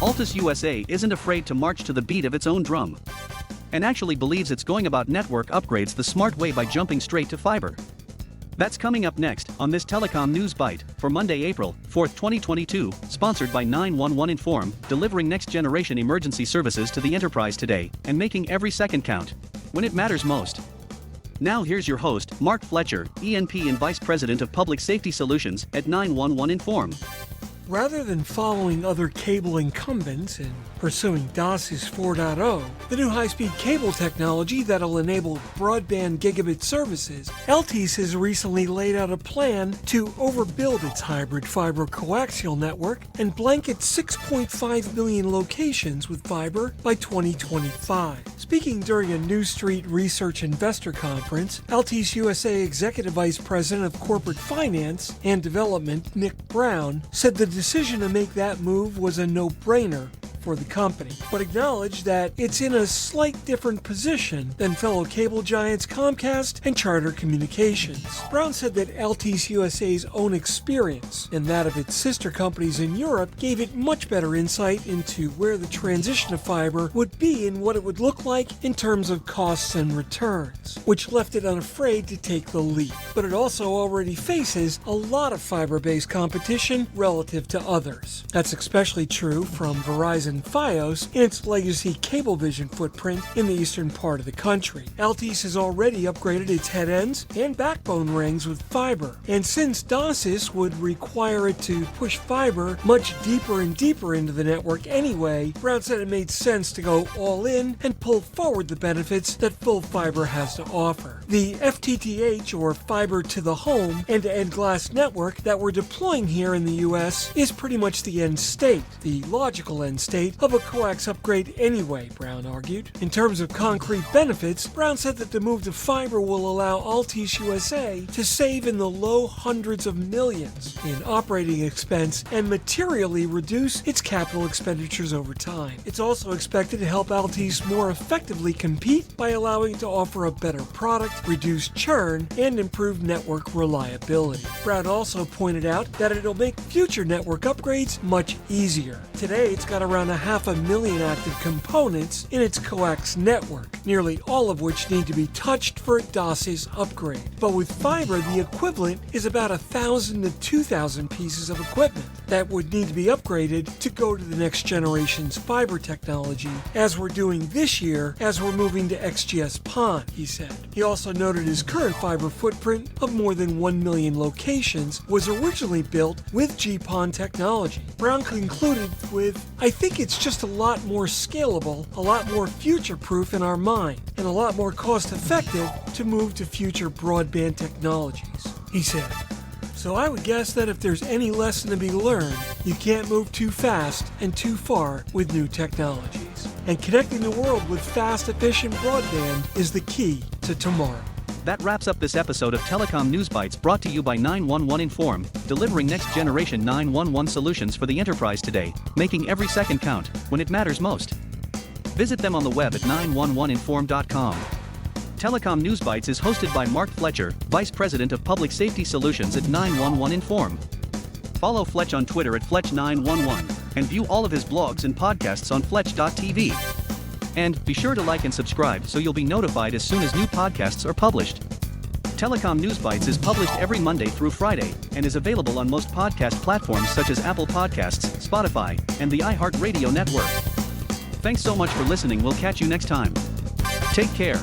Altice USA isn't afraid to march to the beat of its own drum, and actually believes it's going about network upgrades the smart way by jumping straight to fiber. That's coming up next on this Telecom News Bite for Monday, April 4th, 2022, sponsored by 911 Inform, delivering next-generation emergency services to the enterprise today and making every second count when it matters most. Now here's your host, Mark Fletcher, ENP and Vice President of Public Safety Solutions at 911 Inform. Rather than following other cable incumbents and pursuing DOCSIS 4.0, the new high-speed cable technology that'll enable broadband gigabit services, Altice has recently laid out a plan to overbuild its hybrid fiber coaxial network and blanket 6.5 million locations with fiber by 2025. Speaking during a New Street Research Investor Conference, Altice USA Executive Vice President of Corporate Finance and Development, Nick Brown, said the decision to make that move was a no-brainer for the company, but acknowledged that it's in a slight different position than fellow cable giants Comcast and Charter Communications. Brown said that Altice USA's own experience and that of its sister companies in Europe gave it much better insight into where the transition to fiber would be and what it would look like in terms of costs and returns, which left it unafraid to take the leap. But it also already faces a lot of fiber-based competition relative to others. That's especially true from Verizon Fios in its legacy Cablevision footprint in the eastern part of the country. Altice has already upgraded its head ends and backbone rings with fiber, and since DOCSIS would require it to push fiber much deeper and deeper into the network anyway, Brown said it made sense to go all in and pull forward the benefits that full fiber has to offer. The FTTH, or fiber to the home, end-to-end glass network that we're deploying here in the US is pretty much the end state, the logical end state of a coax upgrade anyway, Brown argued. In terms of concrete benefits, Brown said that the move to fiber will allow Altice USA to save in the low hundreds of millions in operating expense and materially reduce its capital expenditures over time. It's also expected to help Altice more effectively compete by allowing it to offer a better product, reduce churn, and improve network reliability. Brown also pointed out that it'll make future network upgrades much easier. Today, it's got around 500,000 active components in its coax network, nearly all of which need to be touched for a DOCSIS upgrade. But with fiber, the equivalent is about 1,000 to 2,000 pieces of equipment that would need to be upgraded to go to the next generation's fiber technology, as we're doing this year as we're moving to XGS-PON, he said. He also noted his current fiber footprint of more than 1 million locations was originally built with GPON technology. Brown concluded with, "I think it's just a lot more scalable, a lot more future-proof in our mind, and a lot more cost-effective to move to future broadband technologies," he said. So I would guess that if there's any lesson to be learned, you can't move too fast and too far with new technologies. And connecting the world with fast, efficient broadband is the key to tomorrow. That wraps up this episode of Telecom News Bites, brought to you by 911 Inform, delivering next-generation 911 solutions for the enterprise today, making every second count when it matters most. Visit them on the web at 911inform.com. Telecom News Bites is hosted by Mark Fletcher, Vice President of Public Safety Solutions at 911 Inform. Follow Fletch on Twitter at Fletch911, and view all of his blogs and podcasts on Fletch.tv. And be sure to like and subscribe so you'll be notified as soon as new podcasts are published. Telecom News Bites is published every Monday through Friday and is available on most podcast platforms such as Apple Podcasts, Spotify, and the iHeartRadio network. Thanks so much for listening. We'll catch you next time. Take care.